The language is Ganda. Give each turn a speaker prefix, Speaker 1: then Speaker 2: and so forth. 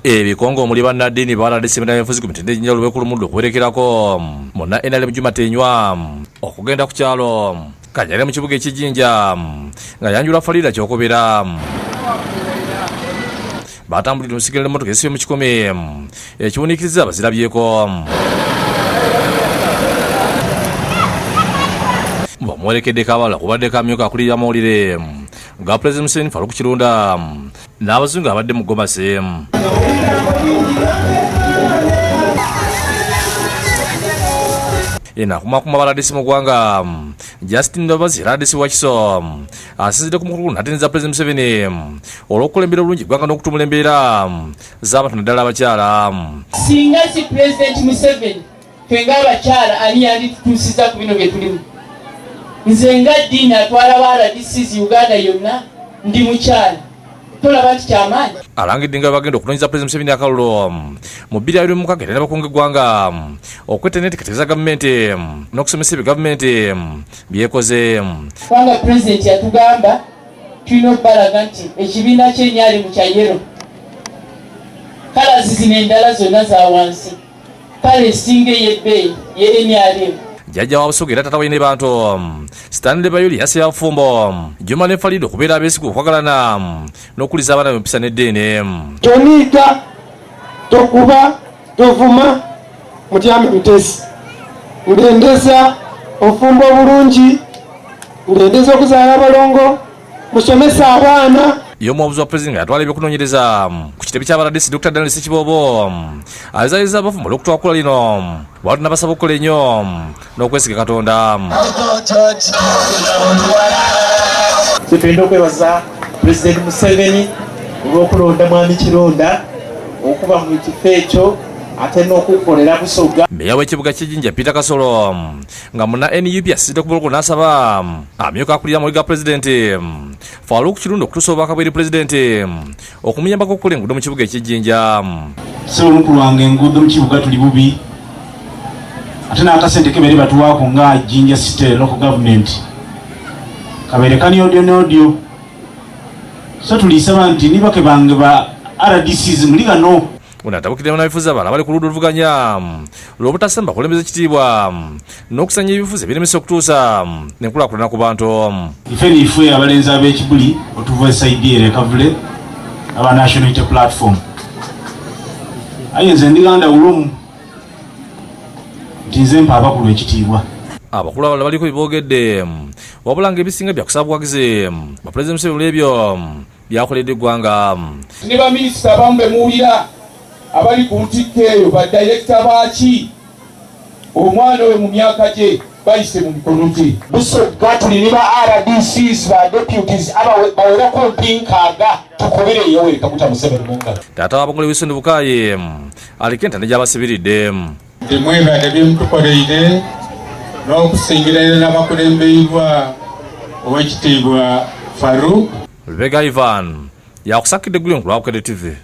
Speaker 1: ebikonge omuli bannaddiini bawaladde seminari y'enfuzi ku mitendera egy'enjawulo b'ekulumudde okuwerekerako munna NRM Jumatenywa okugenda ku kyalo kanyere mu kibuga eky'e Jinja nga yanjula falira kyokubira batambulira omusigala n'emmotoka esibye mu kikumi ekiwuniikiriza abazirabyeko bamuwerekedde kabala kubadde kamyuka akulira amawulire nga Pulezidenti Museveni ku Kirunda n'abazungu abadde mu Gomase. Enakumakuma ba RDC mu ggwanga Justin Ndobazi RDC wakiso asinzidde ku mukulu n'ateneza Pulezidenti Museveni olw'okukulembera obulungi eggwanga n'okutumula embeera z'abantu naddala abakyala.
Speaker 2: Singa si Pulezidenti Museveni ffe ng'abakyala ani yanditutuusiza ku bino bye tulimu. Nze nga ddiini atwala ba RDC Uganda yonna ndi mukyala tolaba nti kyamaanyi.
Speaker 1: Alangidde nga bagenda okunoonyeza Pulezidenti Museveni akalulu mu 2026 era bakunga eggwanga okwetta n'entekateeka za gavumenti n'okusomesa ebigavumenti byekoze.
Speaker 2: Kubanga Pulezidenti yatugamba tulina okubalaga nti ekibiina ky'ennyali mu kya yero kala zino endala zonna za wansi kale esinga ey'ebbeeyi ye NRM.
Speaker 1: Jjajja wa Busoga era taata we ne bantu Stanley Bayoli yasaba abafumbo Juma ne Falido okubeera abeesiga okwagalana n'okuliza abaana mu mpisa n'eddeene.
Speaker 3: Toniiga, tokuba, tovuma, mutyame mutesi. Ndendeza ofumbo obulungi, ndendeza okuzaala abalongo, musomesa abaana.
Speaker 1: Y'omuwabuzi wa Pulezidenti yatwala eby'okunoonyereza ku kitebe kya RDC Dr. Daniel Ssekiboobo azaliza abafumbo olw'okutwakula lino bwatu n'abasaba okukola ennyo n'okwesiga Katonda.
Speaker 4: Tulina okwebaza Pulezidenti Museveni olw'okulonda mwami Kironda okuba mu kifo ekyo ate n'okukolera Busoga.
Speaker 1: Mmeeya w'ekibuga ky'e Jinja Peter Kasolo nga munna NUP asidde ku buloko n'asaba amyuka akulira mu ga Pulezidenti Faalu ku Kirunda okutuusa obubaka bw'eri Pulezidenti okumuyambako okukola enguudo mu kibuga eky'e Jinja.
Speaker 5: Ssebo omukulu wange enguudo mu kibuga tuli bubi ate n'akasente kebere batuwaako nga Jinja City Local Government kabere kani odio so tulisaba nti nibake bange ba RDCs muli gano
Speaker 1: unatabukidde n'abifuzi abalala bali ku ludda oluvuganya lw'obutasamba kulembeza ekitiibwa n'okusanya ebifuzi ebiremesa okutuusa n'enkulaakulana ku bantu.
Speaker 5: Ife abalenzi ab'ekibuli otuva esaidi ere kavule aba National Unity Platform aye nze ndiganda ulumu nti nze mpa abakulu ekitiibwa.
Speaker 1: Abakulu abalala baliko biboogedde wabula nga ebisinga byakusaba buwagizi ba Pulezidenti Museveni olw'ebyo byakoledde eggwanga.
Speaker 6: Ne baminisita abamu be muwulira abali ku ntikko eyo badayirekita baaki omwana we mu myaka gye bayise mu mikono gye.
Speaker 4: Busoga tuli ne ba RDCs ba deputies bawerako mpinkaaga tukubireyo weka kuta Museveni mu ngalo.
Speaker 1: Taata w'abagole w'Isonde Bukaayi aliko entanda gy'abasibiridde.
Speaker 7: Temwebadde bye mutukoleire n'okusingira n'abakulembeibwa ow'ekitiibwa Faru.
Speaker 1: Lubega Ivan yakusakidde Gulyo ku lwa Bukedde TV.